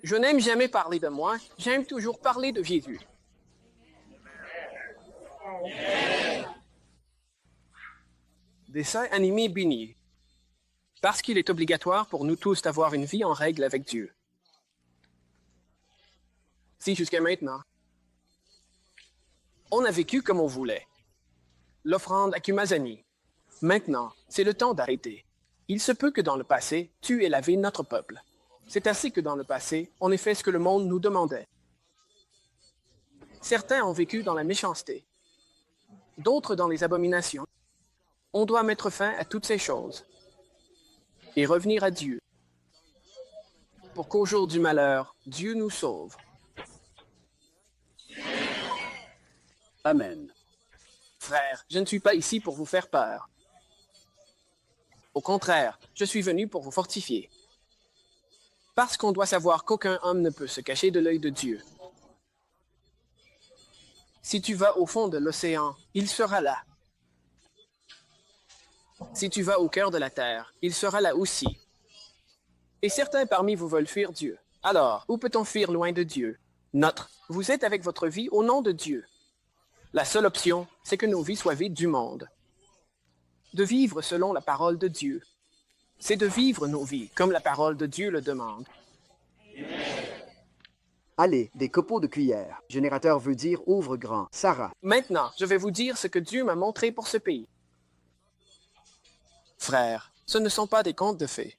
Je n'aime jamais parler de moi, j'aime toujours parler de Jésus. Dessin animé béni. Parce qu'il est obligatoire pour nous tous d'avoir une vie en règle avec Dieu. Si jusqu'à maintenant, on a vécu comme on voulait. L'offrande à Kumazani. Maintenant, c'est le temps d'arrêter. Il se peut que dans le passé, tu aies lavé notre peuple. C'est ainsi que dans le passé, on ait fait ce que le monde nous demandait. Certains ont vécu dans la méchanceté, d'autres dans les abominations. On doit mettre fin à toutes ces choses et revenir à Dieu. Pour qu'au jour du malheur, Dieu nous sauve. Amen. Frères, je ne suis pas ici pour vous faire peur. Au contraire, je suis venu pour vous fortifier. Parce qu'on doit savoir qu'aucun homme ne peut se cacher de l'œil de Dieu. Si tu vas au fond de l'océan, il sera là. Si tu vas au cœur de la terre, il sera là aussi. Et certains parmi vous veulent fuir Dieu. Alors, où peut-on fuir loin de Dieu? Vous êtes avec votre vie au nom de Dieu. La seule option, c'est que nos vies soient vides du monde. De vivre selon la parole de Dieu. C'est de vivre nos vies comme la parole de Dieu le demande. Allez, des copeaux de cuillère. Générateur veut dire ouvre grand. Sarah. Maintenant, je vais vous dire ce que Dieu m'a montré pour ce pays. Frères, ce ne sont pas des contes de fées.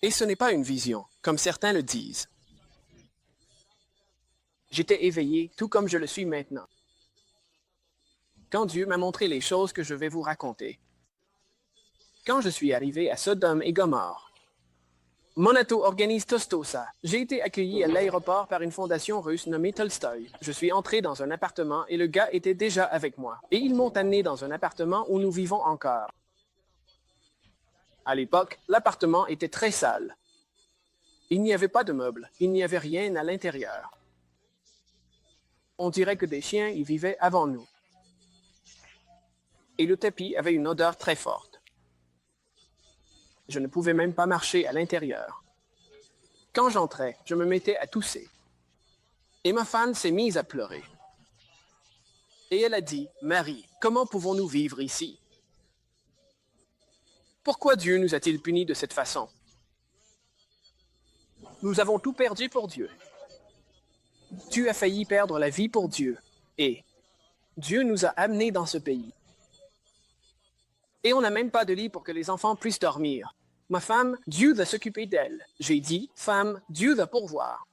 Et ce n'est pas une vision, comme certains le disent. J'étais éveillé, tout comme je le suis maintenant. Quand Dieu m'a montré les choses que je vais vous raconter. Quand je suis arrivé à Sodome et Gomorrhe, Monato organise Tostosa. J'ai été accueilli à l'aéroport par une fondation russe nommée Tolstoï. Je suis entré dans un appartement et le gars était déjà avec moi. Et ils m'ont amené dans un appartement où nous vivons encore. À l'époque, l'appartement était très sale. Il n'y avait pas de meubles, il n'y avait rien à l'intérieur. On dirait que des chiens y vivaient avant nous. Et le tapis avait une odeur très forte. Je ne pouvais même pas marcher à l'intérieur. Quand j'entrais, je me mettais à tousser. Et ma femme s'est mise à pleurer. Et elle a dit, « Marie, comment pouvons-nous vivre ici? Pourquoi Dieu nous a-t-il punis de cette façon? Nous avons tout perdu pour Dieu. Tu as failli perdre la vie pour Dieu. Et Dieu nous a amenés dans ce pays. Et on n'a même pas de lit pour que les enfants puissent dormir. Ma femme, Dieu va s'occuper d'elle. J'ai dit, femme, Dieu va pourvoir.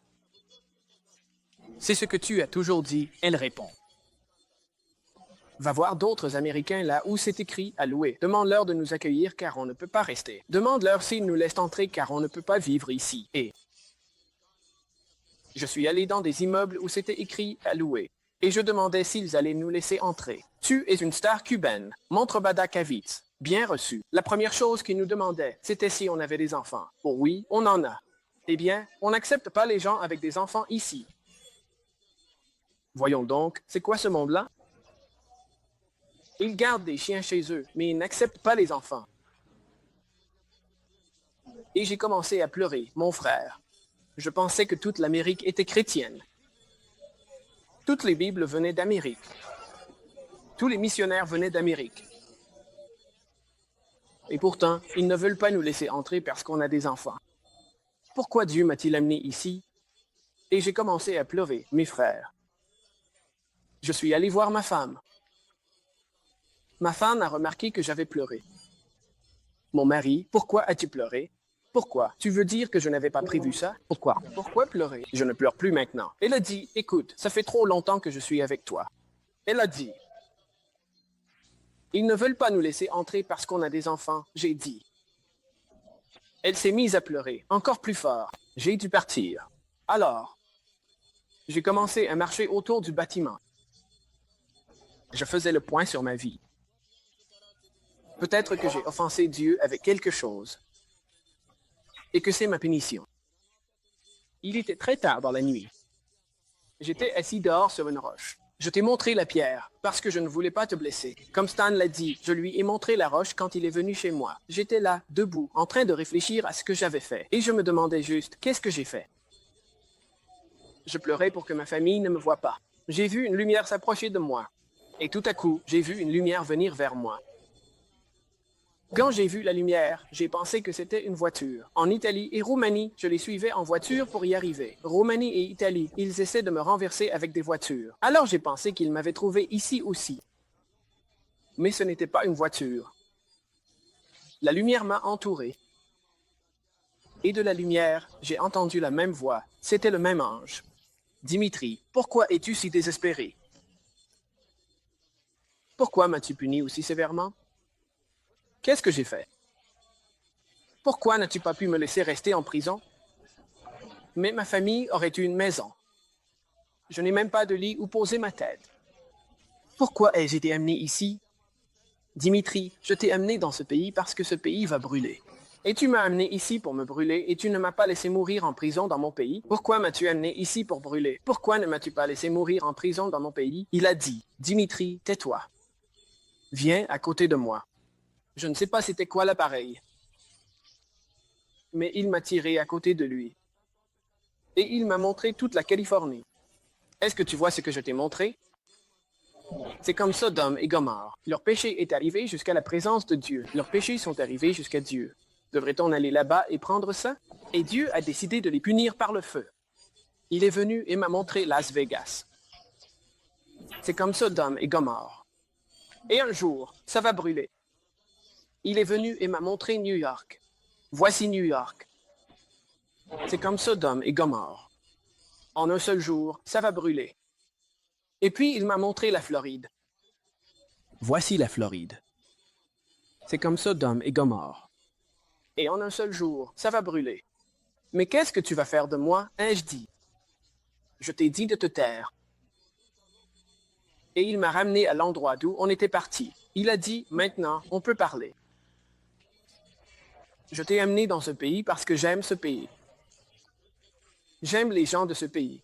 C'est ce que tu as toujours dit, elle répond. Va voir d'autres Américains là où c'est écrit à louer. Demande-leur de nous accueillir car on ne peut pas rester. Demande-leur s'ils nous laissent entrer car on ne peut pas vivre ici. Et je suis allé dans des immeubles où c'était écrit à louer. Et je demandais s'ils allaient nous laisser entrer. Tu es une star cubaine, montre Bada Kavitz. Bien reçu. La première chose qu'ils nous demandaient, c'était si on avait des enfants. Oh oui, on en a. Eh bien, on n'accepte pas les gens avec des enfants ici. Voyons donc, c'est quoi ce monde-là? Ils gardent des chiens chez eux, mais ils n'acceptent pas les enfants. Et j'ai commencé à pleurer, mon frère. Je pensais que toute l'Amérique était chrétienne. Toutes les Bibles venaient d'Amérique. Tous les missionnaires venaient d'Amérique. Et pourtant, ils ne veulent pas nous laisser entrer parce qu'on a des enfants. Pourquoi Dieu m'a-t-il amené ici? Et j'ai commencé à pleurer, mes frères. Je suis allé voir ma femme. Ma femme a remarqué que j'avais pleuré. Mon mari, pourquoi as-tu pleuré? Pourquoi? Tu veux dire que je n'avais pas prévu ça? Pourquoi? Pourquoi pleurer? Je ne pleure plus maintenant. Elle a dit, écoute, ça fait trop longtemps que je suis avec toi. Elle a dit, ils ne veulent pas nous laisser entrer parce qu'on a des enfants, j'ai dit. Elle s'est mise à pleurer, encore plus fort. J'ai dû partir. Alors, j'ai commencé à marcher autour du bâtiment. Je faisais le point sur ma vie. Peut-être que j'ai offensé Dieu avec quelque chose. Et que c'est ma punition. Il était très tard dans la nuit. J'étais assis dehors sur une roche. Je t'ai montré la pierre, parce que je ne voulais pas te blesser. Comme Stan l'a dit, je lui ai montré la roche quand il est venu chez moi. J'étais là, debout, en train de réfléchir à ce que j'avais fait. Et je me demandais juste, qu'est-ce que j'ai fait? Je pleurais pour que ma famille ne me voie pas. J'ai vu une lumière s'approcher de moi. Et tout à coup, j'ai vu une lumière venir vers moi. Quand j'ai vu la lumière, j'ai pensé que c'était une voiture. En Italie et Roumanie, je les suivais en voiture pour y arriver. Roumanie et Italie, ils essaient de me renverser avec des voitures. Alors j'ai pensé qu'ils m'avaient trouvé ici aussi. Mais ce n'était pas une voiture. La lumière m'a entouré. Et de la lumière, j'ai entendu la même voix. C'était le même ange. Dimitri, pourquoi es-tu si désespéré? Pourquoi m'as-tu puni aussi sévèrement? Qu'est-ce que j'ai fait? Pourquoi n'as-tu pas pu me laisser rester en prison? Mais ma famille aurait eu une maison. Je n'ai même pas de lit où poser ma tête. Pourquoi ai-je été amené ici? Dimitri, je t'ai amené dans ce pays parce que ce pays va brûler. Et tu m'as amené ici pour me brûler et tu ne m'as pas laissé mourir en prison dans mon pays. Pourquoi m'as-tu amené ici pour brûler? Pourquoi ne m'as-tu pas laissé mourir en prison dans mon pays? Il a dit, Dimitri, tais-toi. Viens à côté de moi. Je ne sais pas c'était quoi l'appareil. Mais il m'a tiré à côté de lui. Et il m'a montré toute la Californie. Est-ce que tu vois ce que je t'ai montré? C'est comme Sodome et Gomorrhe. Leur péché est arrivé jusqu'à la présence de Dieu. Leurs péchés sont arrivés jusqu'à Dieu. Devrait-on aller là-bas et prendre ça? Et Dieu a décidé de les punir par le feu. Il est venu et m'a montré Las Vegas. C'est comme Sodome et Gomorrhe. Et un jour, ça va brûler. Il est venu et m'a montré New York. Voici New York. C'est comme Sodome et Gomorrhe. En un seul jour, ça va brûler. Et puis, il m'a montré la Floride. Voici la Floride. C'est comme Sodome et Gomorrhe. Et en un seul jour, ça va brûler. Mais qu'est-ce que tu vas faire de moi, ai-je dit? Je t'ai dit de te taire. Et il m'a ramené à l'endroit d'où on était parti. Il a dit, maintenant, on peut parler. Je t'ai amené dans ce pays parce que j'aime ce pays. J'aime les gens de ce pays.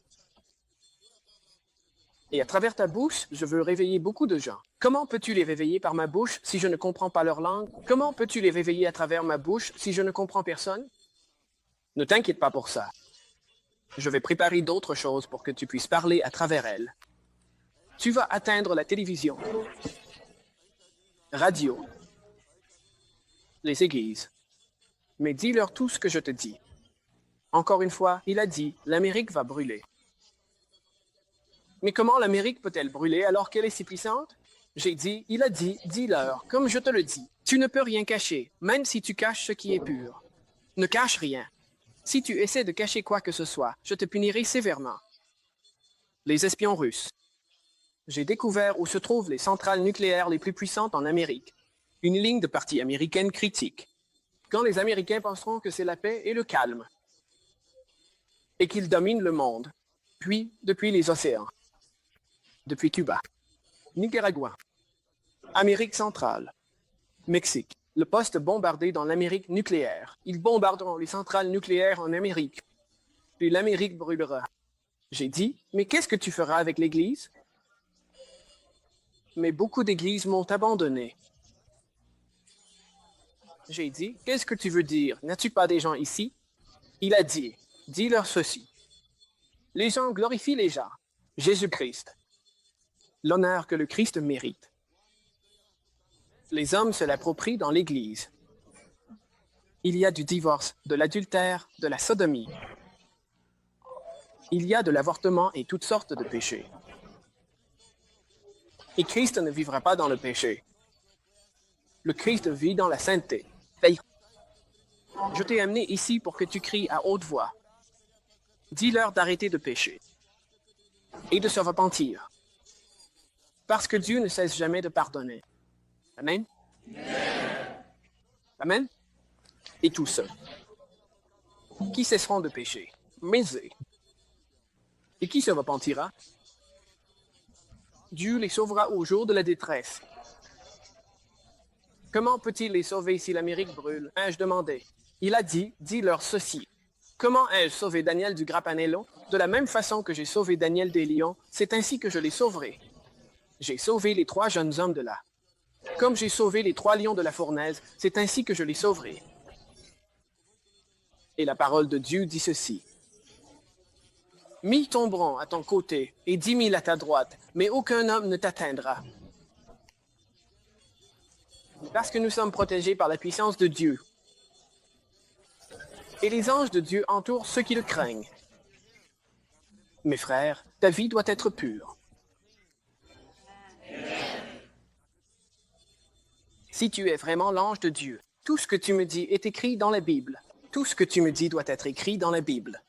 Et à travers ta bouche, je veux réveiller beaucoup de gens. Comment peux-tu les réveiller par ma bouche si je ne comprends pas leur langue? Comment peux-tu les réveiller à travers ma bouche si je ne comprends personne? Ne t'inquiète pas pour ça. Je vais préparer d'autres choses pour que tu puisses parler à travers elles. Tu vas atteindre la télévision, radio, les églises. Mais dis-leur tout ce que je te dis. Encore une fois, il a dit, l'Amérique va brûler. Mais comment l'Amérique peut-elle brûler alors qu'elle est si puissante? J'ai dit, il a dit, dis-leur, comme je te le dis. Tu ne peux rien cacher, même si tu caches ce qui est pur. Ne cache rien. Si tu essaies de cacher quoi que ce soit, je te punirai sévèrement. Les espions russes. J'ai découvert où se trouvent les centrales nucléaires les plus puissantes en Amérique. Une ligne de parti américaine critique. Quand les Américains penseront que c'est la paix et le calme, et qu'ils dominent le monde, puis depuis les océans, depuis Cuba, Nicaragua, Amérique centrale, Mexique, le poste bombardé dans l'Amérique nucléaire. Ils bombarderont les centrales nucléaires en Amérique, puis l'Amérique brûlera. J'ai dit, mais qu'est-ce que tu feras avec l'Église? Mais beaucoup d'églises m'ont abandonné. J'ai dit, qu'est-ce que tu veux dire? N'as-tu pas des gens ici? Il a dit, dis-leur ceci. Les gens glorifient les gens. Jésus-Christ. L'honneur que le Christ mérite. Les hommes se l'approprient dans l'Église. Il y a du divorce, de l'adultère, de la sodomie. Il y a de l'avortement et toutes sortes de péchés. Et Christ ne vivra pas dans le péché. Le Christ vit dans la sainteté. Je t'ai amené ici pour que tu cries à haute voix. Dis-leur d'arrêter de pécher et de se repentir. Parce que Dieu ne cesse jamais de pardonner. Amen? Amen? Et tous ceux qui cesseront de pécher, mais et qui se repentira? Dieu les sauvera au jour de la détresse. Comment peut-il les sauver si l'Amérique brûle? Ai-je demandé. Il a dit, dis-leur ceci. Comment ai-je sauvé Daniel du Grapanello? De la même façon que j'ai sauvé Daniel des lions, c'est ainsi que je les sauverai. J'ai sauvé les 3 jeunes hommes de là. Comme j'ai sauvé les 3 lions de la fournaise, c'est ainsi que je les sauverai. Et la parole de Dieu dit ceci. 1000 tomberont à ton côté et 10 000 à ta droite, mais aucun homme ne t'atteindra. Parce que nous sommes protégés par la puissance de Dieu. Et les anges de Dieu entourent ceux qui le craignent. Mes frères, ta vie doit être pure. Si tu es vraiment l'ange de Dieu, tout ce que tu me dis est écrit dans la Bible. Tout ce que tu me dis doit être écrit dans la Bible.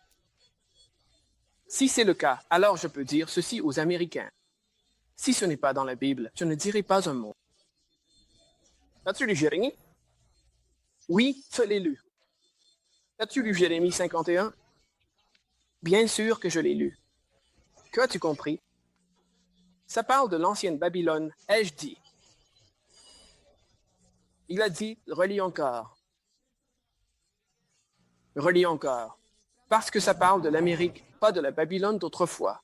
Si c'est le cas, alors je peux dire ceci aux Américains. Si ce n'est pas dans la Bible, je ne dirai pas un mot. As-tu lu Jérémie? Oui, je l'ai lu. As-tu lu Jérémie 51? Bien sûr que je l'ai lu. Que as-tu compris? Ça parle de l'ancienne Babylone, ai-je dit. Il a dit, relis encore. Relis encore. Parce que ça parle de l'Amérique, pas de la Babylone d'autrefois.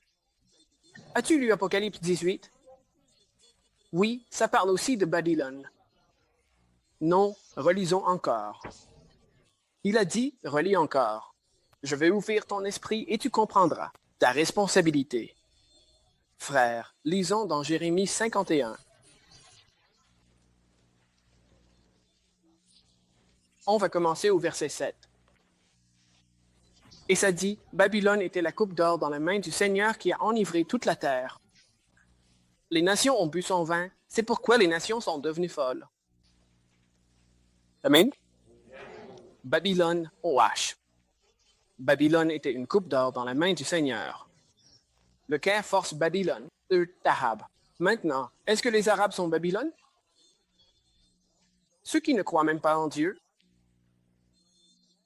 As-tu lu Apocalypse 18? Oui, ça parle aussi de Babylone. Non, relisons encore. Il a dit, relis encore. Je vais ouvrir ton esprit et tu comprendras. Ta responsabilité. Frères, lisons dans Jérémie 51. On va commencer au verset 7. Et ça dit, Babylone était la coupe d'or dans la main du Seigneur qui a enivré toute la terre. Les nations ont bu son vin, c'est pourquoi les nations sont devenues folles. Amen. Babylone, OH. Babylone était une coupe d'or dans la main du Seigneur. Le Caire force Babylone, Tahab. Maintenant, est-ce que les Arabes sont Babylone? Ceux qui ne croient même pas en Dieu?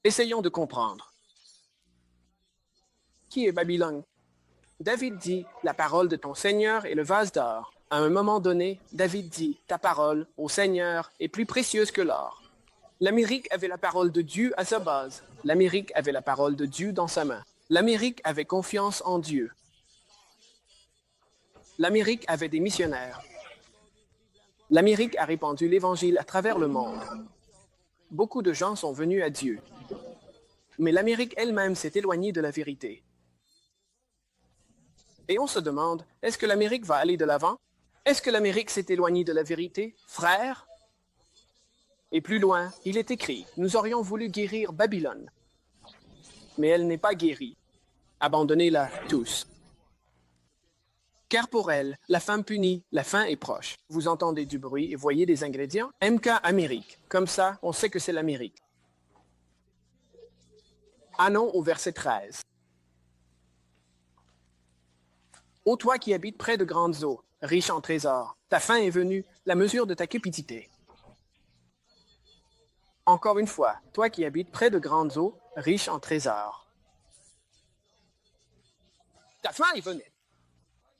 Essayons de comprendre. Qui est Babylone? David dit, la parole de ton Seigneur est le vase d'or. À un moment donné, David dit, ta parole, ô Seigneur, est plus précieuse que l'or. L'Amérique avait la parole de Dieu à sa base. L'Amérique avait la parole de Dieu dans sa main. L'Amérique avait confiance en Dieu. L'Amérique avait des missionnaires. L'Amérique a répandu l'Évangile à travers le monde. Beaucoup de gens sont venus à Dieu. Mais l'Amérique elle-même s'est éloignée de la vérité. Et on se demande, est-ce que l'Amérique va aller de l'avant? Est-ce que l'Amérique s'est éloignée de la vérité, frères? Et plus loin, il est écrit, nous aurions voulu guérir Babylone. Mais elle n'est pas guérie. Abandonnez-la tous. Car pour elle, la femme punie, la fin est proche. Vous entendez du bruit et voyez des ingrédients? MK Amérique. Comme ça, on sait que c'est l'Amérique. Allons au verset 13. Ô toi qui habites près de grandes eaux, riche en trésors, ta fin est venue, la mesure de ta cupidité. Encore une fois, toi qui habites près de grandes eaux, riche en trésors. Ta fin est venue.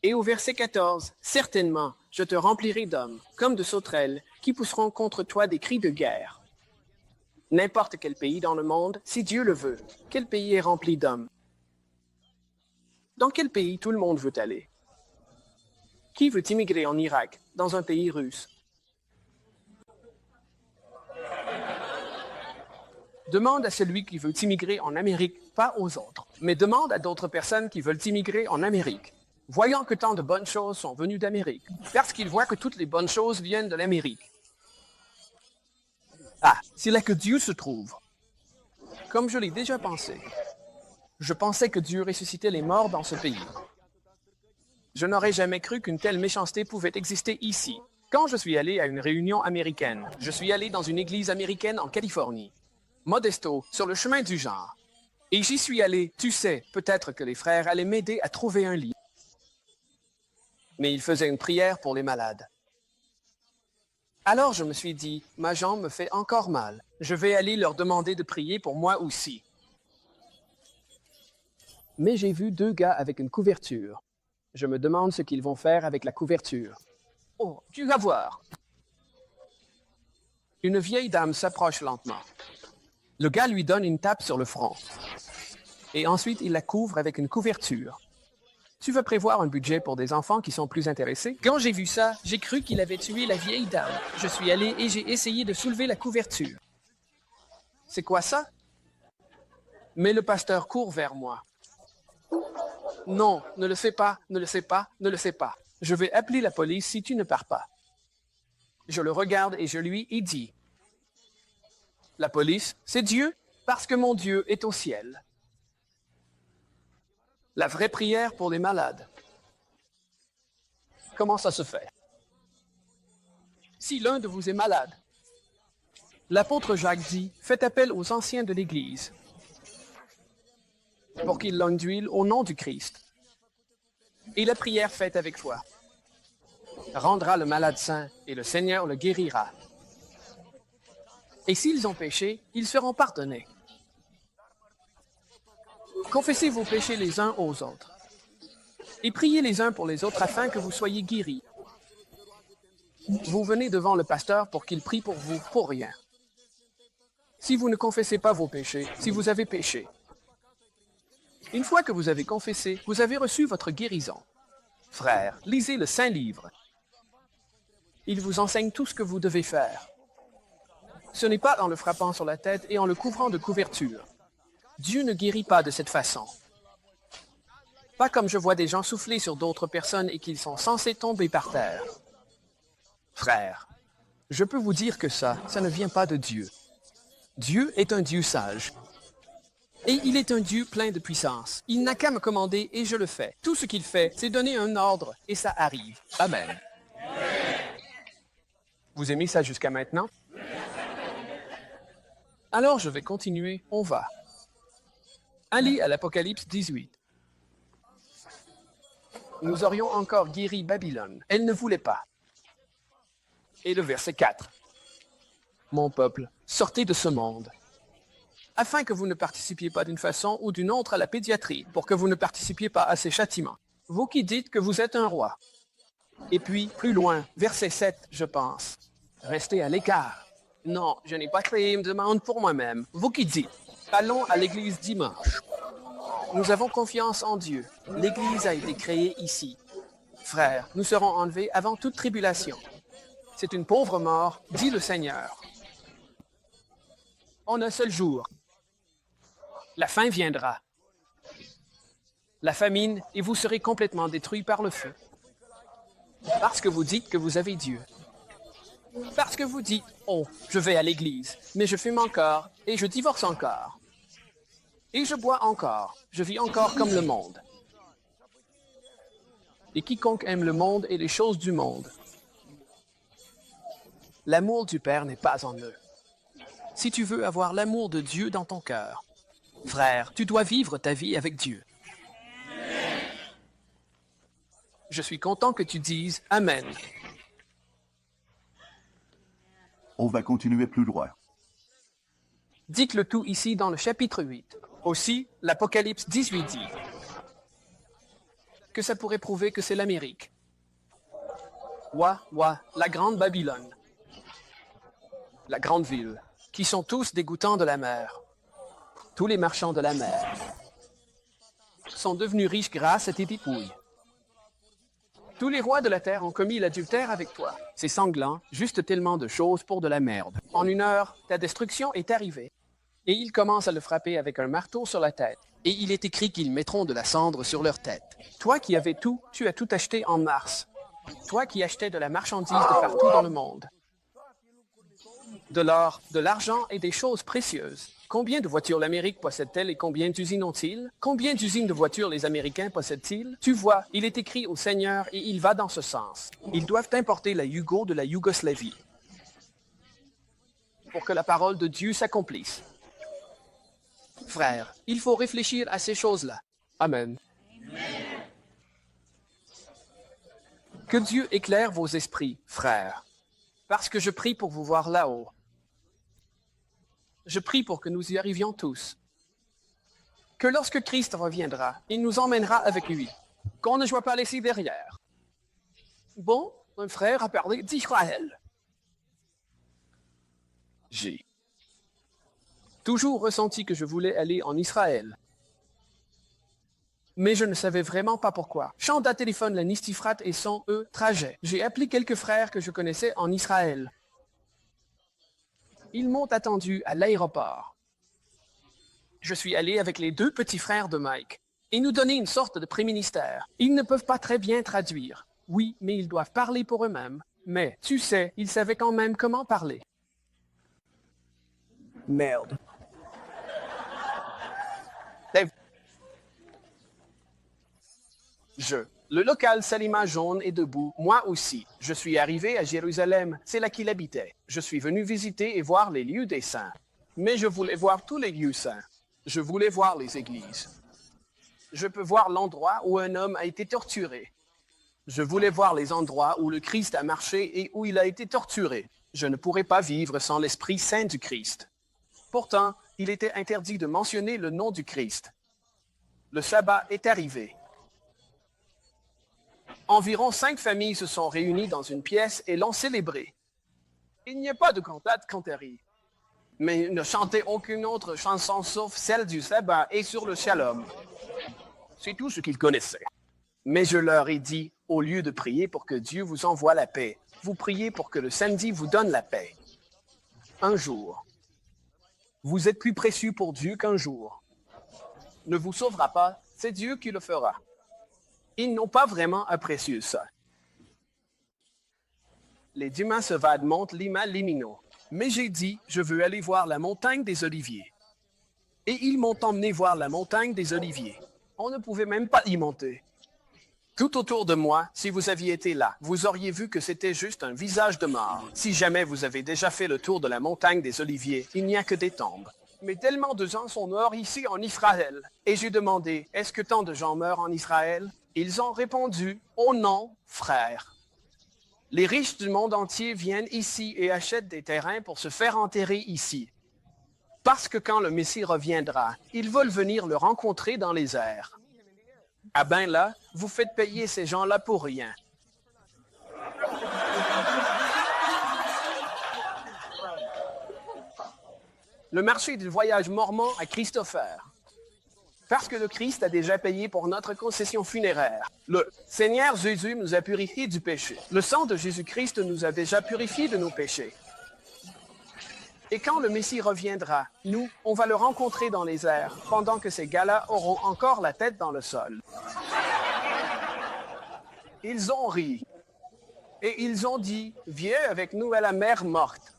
Et au verset 14, certainement, je te remplirai d'hommes, comme de sauterelles, qui pousseront contre toi des cris de guerre. N'importe quel pays dans le monde, si Dieu le veut, quel pays est rempli d'hommes? Dans quel pays tout le monde veut aller? Qui veut immigrer en Irak, dans un pays russe? Demande à celui qui veut immigrer en Amérique, pas aux autres, mais demande à d'autres personnes qui veulent immigrer en Amérique. Voyant que tant de bonnes choses sont venues d'Amérique, parce qu'ils voient que toutes les bonnes choses viennent de l'Amérique. Ah, c'est là que Dieu se trouve. Comme je l'ai déjà pensé. Je pensais que Dieu ressuscitait les morts dans ce pays. Je n'aurais jamais cru qu'une telle méchanceté pouvait exister ici. Quand je suis allé à une réunion américaine, je suis allé dans une église américaine en Californie. Modesto, sur le chemin du genre. Et j'y suis allé, tu sais, peut-être que les frères allaient m'aider à trouver un lit. Mais ils faisaient une prière pour les malades. Alors je me suis dit, ma jambe me fait encore mal. Je vais aller leur demander de prier pour moi aussi. Mais j'ai vu deux gars avec une couverture. Je me demande ce qu'ils vont faire avec la couverture. Oh, tu vas voir. Une vieille dame s'approche lentement. Le gars lui donne une tape sur le front. Et ensuite, il la couvre avec une couverture. Tu veux prévoir un budget pour des enfants qui sont plus intéressés? Quand j'ai vu ça, j'ai cru qu'il avait tué la vieille dame. Je suis allé et j'ai essayé de soulever la couverture. C'est quoi ça? Mais le pasteur court vers moi. Non, ne le fais pas, ne le fais pas, ne le fais pas. Je vais appeler la police si tu ne pars pas. Je le regarde et je lui ai dit. La police, c'est Dieu, parce que mon Dieu est au ciel. La vraie prière pour les malades. Comment ça se fait? Si l'un de vous est malade, l'apôtre Jacques dit, faites appel aux anciens de l'Église pour qu'ils l'onguent d'huile au nom du Christ. Et la prière faite avec foi rendra le malade sain et le Seigneur le guérira. Et s'ils ont péché, ils seront pardonnés. Confessez vos péchés les uns aux autres et priez les uns pour les autres afin que vous soyez guéris. Vous venez devant le pasteur pour qu'il prie pour vous pour rien. Si vous ne confessez pas vos péchés, si vous avez péché, une fois que vous avez confessé, vous avez reçu votre guérison. Frères, lisez le Saint-Livre. Il vous enseigne tout ce que vous devez faire. Ce n'est pas en le frappant sur la tête et en le couvrant de couverture. Dieu ne guérit pas de cette façon. Pas comme je vois des gens souffler sur d'autres personnes et qu'ils sont censés tomber par terre. Frères, je peux vous dire que ça ne vient pas de Dieu. Dieu est un Dieu sage. Et il est un Dieu plein de puissance. Il n'a qu'à me commander et je le fais. Tout ce qu'il fait, c'est donner un ordre et ça arrive. Amen. Vous aimez ça jusqu'à maintenant? Alors je vais continuer, on va. Allez à l'Apocalypse 18. Nous aurions encore guéri Babylone. Elle ne voulait pas. Et le verset 4. Mon peuple, sortez de ce monde, afin que vous ne participiez pas d'une façon ou d'une autre à la pédiatrie, pour que vous ne participiez pas à ces châtiments. Vous qui dites que vous êtes un roi. Et puis, plus loin, verset 7, je pense. Restez à l'écart. Non, je n'ai pas créé une demande pour moi-même. Vous qui dites, allons à l'église dimanche. Nous avons confiance en Dieu. L'église a été créée ici. Frères, nous serons enlevés avant toute tribulation. C'est une pauvre mort, dit le Seigneur. En un seul jour, la fin viendra. La famine, et vous serez complètement détruits par le feu. Parce que vous dites que vous avez Dieu. Parce que vous dites, oh, je vais à l'église, mais je fume encore, et je divorce encore. Et je bois encore, je vis encore comme le monde. Et quiconque aime le monde et les choses du monde, l'amour du Père n'est pas en eux. Si tu veux avoir l'amour de Dieu dans ton cœur, frère, tu dois vivre ta vie avec Dieu. Je suis content que tu dises Amen. On va continuer plus loin. Dites le tout ici dans le chapitre 8. Aussi, l'Apocalypse 18 dit que ça pourrait prouver que c'est l'Amérique. La grande Babylone. La grande ville, qui sont tous dégoûtants de la mer. Tous les marchands de la mer sont devenus riches grâce à tes dépouilles. Tous les rois de la terre ont commis l'adultère avec toi. C'est sanglant, juste tellement de choses pour de la merde. En une heure, ta destruction est arrivée. Et ils commencent à le frapper avec un marteau sur la tête. Et il est écrit qu'ils mettront de la cendre sur leur tête. Toi qui avais tout, tu as tout acheté en mars. Toi qui achetais de la marchandise de partout dans le monde. De l'or, de l'argent et des choses précieuses. Combien de voitures l'Amérique possède-t-elle et combien d'usines ont-ils? Combien d'usines de voitures les Américains possèdent-ils? Tu vois, il est écrit au Seigneur et il va dans ce sens. Ils doivent importer la Yugo de la Yougoslavie pour que la parole de Dieu s'accomplisse. Frères, il faut réfléchir à ces choses-là. Amen. Que Dieu éclaire vos esprits, frères, parce que je prie pour vous voir là-haut. Je prie pour que nous y arrivions tous. Que lorsque Christ reviendra, il nous emmènera avec lui. Qu'on ne soit pas laissé derrière. Bon, un frère a parlé d'Israël. J'ai toujours ressenti que je voulais aller en Israël. Mais je ne savais vraiment pas pourquoi. Chanda téléphone la Nistifrate et son trajet. J'ai appelé quelques frères que je connaissais en Israël. Ils m'ont attendu à l'aéroport. Je suis allé avec les 2 petits frères de Mike. et nous donner une sorte de préministère. Ils ne peuvent pas très bien traduire. Oui, mais ils doivent parler pour eux-mêmes. Mais, tu sais, ils savaient quand même comment parler. Merde. Le local Salima jaune est debout, moi aussi. Je suis arrivé à Jérusalem, c'est là qu'il habitait. Je suis venu visiter et voir les lieux des saints. Mais je voulais voir tous les lieux saints. Je voulais voir les églises. Je peux voir l'endroit où un homme a été torturé. Je voulais voir les endroits où le Christ a marché et où il a été torturé. Je ne pourrais pas vivre sans l'Esprit Saint du Christ. Pourtant, il était interdit de mentionner le nom du Christ. Le sabbat est arrivé. Environ 5 familles se sont réunies dans une pièce et l'ont célébré. Il n'y a pas de cantarie, mais ne chantez aucune autre chanson sauf celle du sabbat et sur le shalom. C'est tout ce qu'ils connaissaient. Mais je leur ai dit, au lieu de prier pour que Dieu vous envoie la paix, vous priez pour que le samedi vous donne la paix. Un jour. Vous êtes plus précieux pour Dieu qu'un jour. Ne vous sauvera pas, c'est Dieu qui le fera. Ils n'ont pas vraiment apprécié ça. Les Dumas se vadent montent Lima Limino. Mais j'ai dit, je veux aller voir la montagne des Oliviers. Et ils m'ont emmené voir la montagne des Oliviers. On ne pouvait même pas y monter. Tout autour de moi, si vous aviez été là, vous auriez vu que c'était juste un visage de mort. Si jamais vous avez déjà fait le tour de la montagne des Oliviers, il n'y a que des tombes. Mais tellement de gens sont morts ici en Israël. Et j'ai demandé, est-ce que tant de gens meurent en Israël? Ils ont répondu, oh non, frère. Les riches du monde entier viennent ici et achètent des terrains pour se faire enterrer ici. Parce que quand le Messie reviendra, ils veulent venir le rencontrer dans les airs. Ah ben là, vous faites payer ces gens-là pour rien. Le marché du voyage mormon à Christopher. Parce que le Christ a déjà payé pour notre concession funéraire. Le Seigneur Jésus nous a purifiés du péché. Le sang de Jésus-Christ nous a déjà purifiés de nos péchés. Et quand le Messie reviendra, nous, on va le rencontrer dans les airs, pendant que ces gars-là auront encore la tête dans le sol. Ils ont ri. Et ils ont dit, viens avec nous à la mer morte.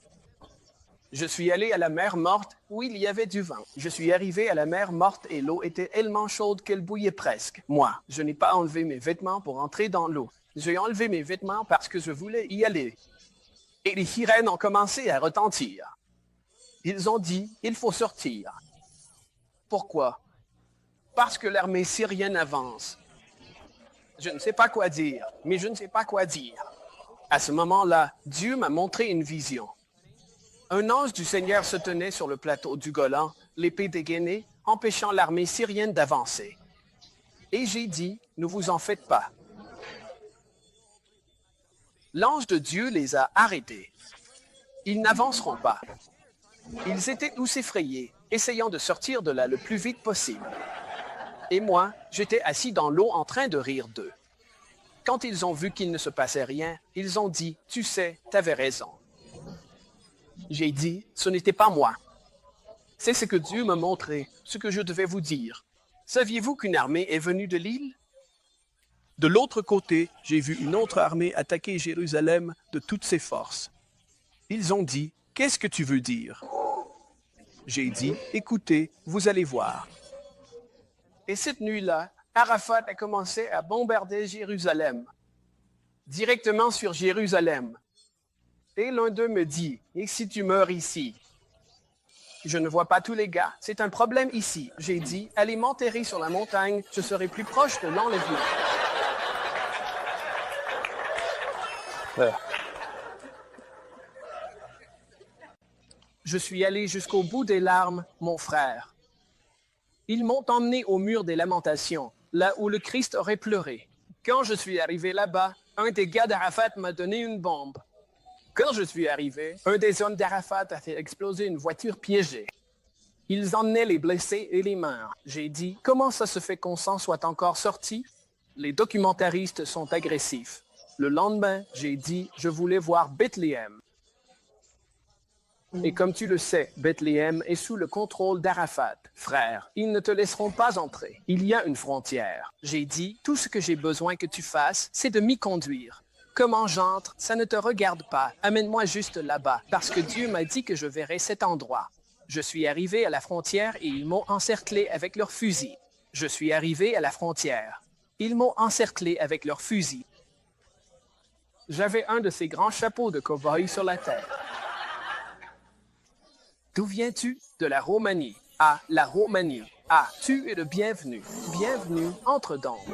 Je suis allé à la mer morte où il y avait du vent. Je suis arrivé à la mer morte et l'eau était tellement chaude qu'elle bouillait presque. Moi, je n'ai pas enlevé mes vêtements pour entrer dans l'eau. J'ai enlevé mes vêtements parce que je voulais y aller. Et les sirènes ont commencé à retentir. Ils ont dit, il faut sortir. Pourquoi? Parce que l'armée syrienne avance. Je ne sais pas quoi dire, mais je ne sais pas quoi dire. À ce moment-là, Dieu m'a montré une vision. Un ange du Seigneur se tenait sur le plateau du Golan, l'épée dégainée, empêchant l'armée syrienne d'avancer. Et j'ai dit, ne vous en faites pas. L'ange de Dieu les a arrêtés. Ils n'avanceront pas. Ils étaient tous effrayés, essayant de sortir de là le plus vite possible. Et moi, j'étais assis dans l'eau en train de rire d'eux. Quand ils ont vu qu'il ne se passait rien, ils ont dit, tu sais, t'avais raison. J'ai dit, ce n'était pas moi. C'est ce que Dieu m'a montré, ce que je devais vous dire. Saviez-vous qu'une armée est venue de l'île? De l'autre côté, j'ai vu une autre armée attaquer Jérusalem de toutes ses forces. Ils ont dit, qu'est-ce que tu veux dire? J'ai dit, écoutez, vous allez voir. Et cette nuit-là, Arafat a commencé à bombarder Jérusalem, directement sur Jérusalem. Et l'un d'eux me dit, « Et si tu meurs ici? » Je ne vois pas tous les gars. C'est un problème ici. J'ai dit, « Allez m'enterrer sur la montagne, je serai plus proche de l'enlèvement. » Je suis allé jusqu'au bout des larmes, mon frère. Ils m'ont emmené au mur des lamentations, là où le Christ aurait pleuré. Quand je suis arrivé là-bas, un des gars d'Arafat m'a donné une bombe. Quand je suis arrivé, un des hommes d'Arafat a fait exploser une voiture piégée. Ils emmenaient les blessés et les morts. J'ai dit, comment ça se fait qu'on s'en soit encore sorti? Les documentaristes sont agressifs. Le lendemain, j'ai dit, je voulais voir Bethléem. Et comme tu le sais, Bethléem est sous le contrôle d'Arafat. Frère, ils ne te laisseront pas entrer. Il y a une frontière. J'ai dit, tout ce que j'ai besoin que tu fasses, c'est de m'y conduire. Comment j'entre, ça ne te regarde pas. Amène-moi juste là-bas, parce que Dieu m'a dit que je verrais cet endroit. Je suis arrivé à la frontière et ils m'ont encerclé avec leurs fusils. Je suis arrivé à la frontière. Ils m'ont encerclé avec leurs fusils. J'avais un de ces grands chapeaux de cow-boy sur la tête. D'où viens-tu? De la Roumanie. Ah, la Roumanie. Ah, tu es le bienvenu. Bienvenue, entre donc.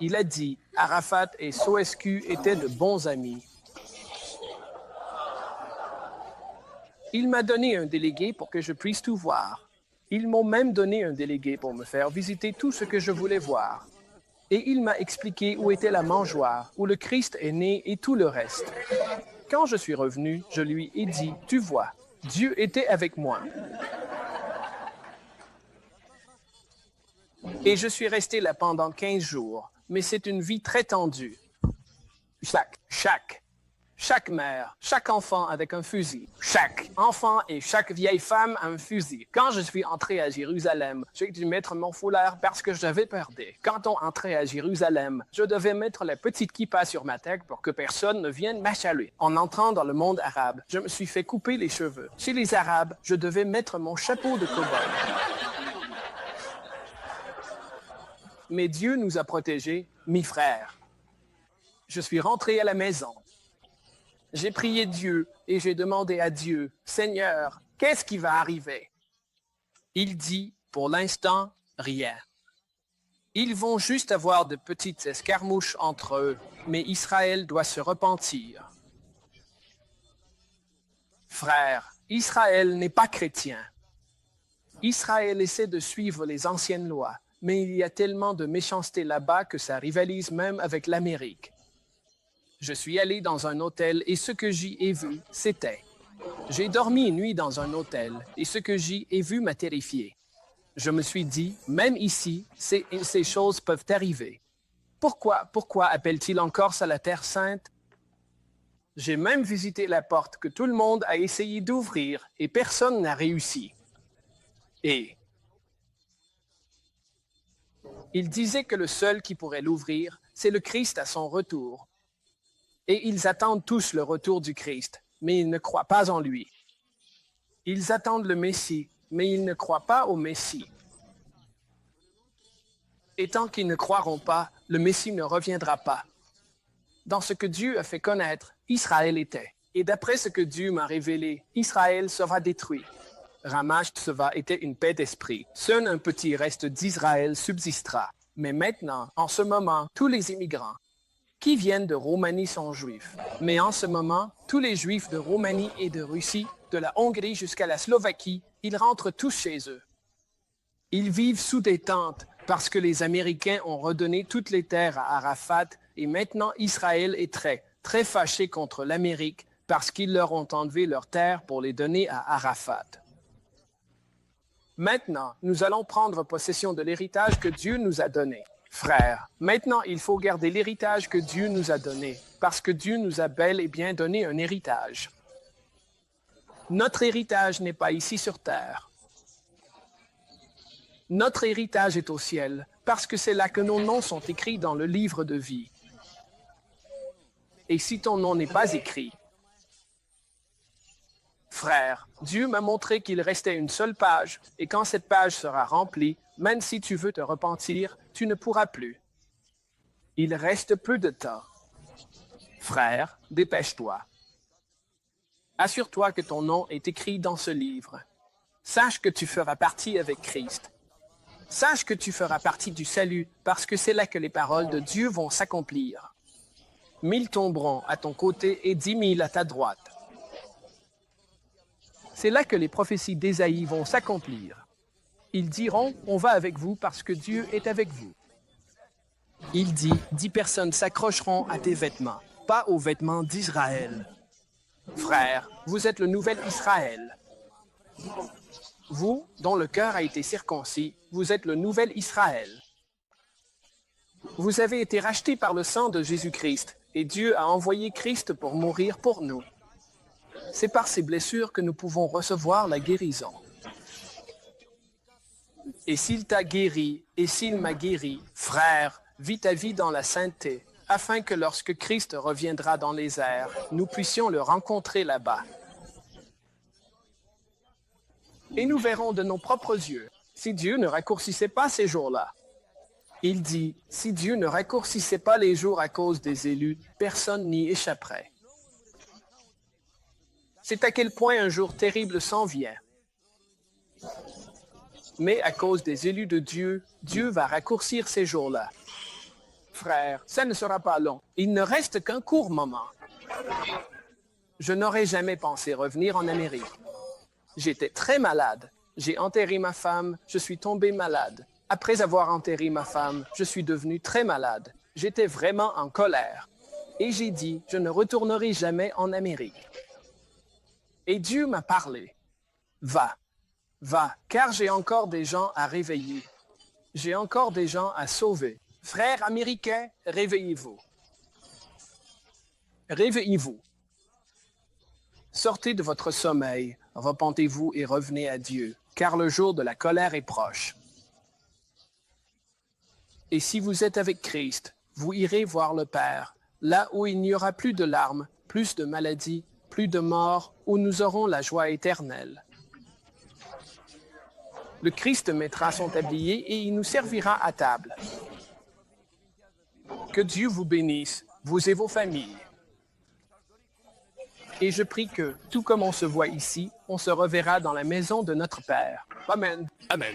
Il a dit, Arafat et Soescu étaient de bons amis. Il m'a donné un délégué pour que je puisse tout voir. Ils m'ont même donné un délégué pour me faire visiter tout ce que je voulais voir. Et il m'a expliqué où était la mangeoire, où le Christ est né et tout le reste. Quand je suis revenu, je lui ai dit, tu vois, Dieu était avec moi. Et je suis resté là pendant 15 jours, mais c'est une vie très tendue. Chaque mère, chaque enfant avec un fusil. Chaque enfant et chaque vieille femme a un fusil. Quand je suis entré à Jérusalem, j'ai dû mettre mon foulard parce que j'avais perdre. Quand on entrait à Jérusalem, je devais mettre la petite kippa sur ma tête pour que personne ne vienne m'achaler. En entrant dans le monde arabe, je me suis fait couper les cheveux. Chez les Arabes, je devais mettre mon chapeau de cow-boy. Mais Dieu nous a protégés, mes frères. Je suis rentré à la maison. J'ai prié Dieu et j'ai demandé à Dieu, Seigneur, qu'est-ce qui va arriver? Il dit, pour l'instant, rien. Ils vont juste avoir de petites escarmouches entre eux, mais Israël doit se repentir. Frère, Israël n'est pas chrétien. Israël essaie de suivre les anciennes lois, mais il y a tellement de méchanceté là-bas que ça rivalise même avec l'Amérique. Je suis allé dans un hôtel et ce que j'y ai vu, c'était. J'ai dormi une nuit dans un hôtel et ce que j'y ai vu m'a terrifié. Je me suis dit, même ici, ces choses peuvent arriver. Pourquoi appelle-t-il encore ça la Terre Sainte? J'ai même visité la porte que tout le monde a essayé d'ouvrir et personne n'a réussi. Et il disait que le seul qui pourrait l'ouvrir, c'est le Christ à son retour. Et ils attendent tous le retour du Christ, mais ils ne croient pas en lui. Ils attendent le Messie, mais ils ne croient pas au Messie. Et tant qu'ils ne croiront pas, le Messie ne reviendra pas. Dans ce que Dieu a fait connaître, Israël était. Et d'après ce que Dieu m'a révélé, Israël sera détruit. Ramash Tseva était une paix d'esprit. Seul un petit reste d'Israël subsistera. Mais maintenant, en ce moment, tous les immigrants qui viennent de Roumanie sont juifs. Mais en ce moment, tous les juifs de Roumanie et de Russie, de la Hongrie jusqu'à la Slovaquie, ils rentrent tous chez eux. Ils vivent sous des tentes parce que les Américains ont redonné toutes les terres à Arafat et maintenant Israël est très fâché contre l'Amérique parce qu'ils leur ont enlevé leurs terres pour les donner à Arafat. Maintenant, nous allons prendre possession de l'héritage que Dieu nous a donné. Frères, maintenant il faut garder l'héritage que Dieu nous a donné, parce que Dieu nous a bel et bien donné un héritage. Notre héritage n'est pas ici sur terre. Notre héritage est au ciel, parce que c'est là que nos noms sont écrits dans le livre de vie. Et si ton nom n'est pas écrit, frère, Dieu m'a montré qu'il restait une seule page, et quand cette page sera remplie, même si tu veux te repentir, tu ne pourras plus. Il reste peu de temps. Frère, dépêche-toi. Assure-toi que ton nom est écrit dans ce livre. Sache que tu feras partie avec Christ. Sache que tu feras partie du salut, parce que c'est là que les paroles de Dieu vont s'accomplir. 1000 tomberont à ton côté et 10 000 à ta droite. C'est là que les prophéties d'Ésaïe vont s'accomplir. Ils diront, on va avec vous parce que Dieu est avec vous. Il dit, 10 personnes s'accrocheront à tes vêtements, pas aux vêtements d'Israël. Frère, vous êtes le nouvel Israël. Vous, dont le cœur a été circoncis, vous êtes le nouvel Israël. Vous avez été rachetés par le sang de Jésus-Christ, et Dieu a envoyé Christ pour mourir pour nous. C'est par ces blessures que nous pouvons recevoir la guérison. Et s'il t'a guéri, et s'il m'a guéri, frère, vis ta vie dans la sainteté, afin que lorsque Christ reviendra dans les airs, nous puissions le rencontrer là-bas. Et nous verrons de nos propres yeux si Dieu ne raccourcissait pas ces jours-là. Il dit, si Dieu ne raccourcissait pas les jours à cause des élus, personne n'y échapperait. C'est à quel point un jour terrible s'en vient. Mais à cause des élus de Dieu, Dieu va raccourcir ces jours-là. Frère, ça ne sera pas long. Il ne reste qu'un court moment. Je n'aurais jamais pensé revenir en Amérique. J'étais très malade. J'ai enterré ma femme, je suis tombé malade. Après avoir enterré ma femme, je suis devenu très malade. J'étais vraiment en colère. Et j'ai dit, je ne retournerai jamais en Amérique. Et Dieu m'a parlé. Va, va, car j'ai encore des gens à réveiller. J'ai encore des gens à sauver. Frères américains, réveillez-vous. Réveillez-vous. Sortez de votre sommeil, repentez-vous et revenez à Dieu, car le jour de la colère est proche. Et si vous êtes avec Christ, vous irez voir le Père, là où il n'y aura plus de larmes, plus de maladies, plus de mort, où nous aurons la joie éternelle. Le Christ mettra son tablier et il nous servira à table. Que Dieu vous bénisse, vous et vos familles. Et je prie que, tout comme on se voit ici, on se reverra dans la maison de notre Père. Amen. Amen.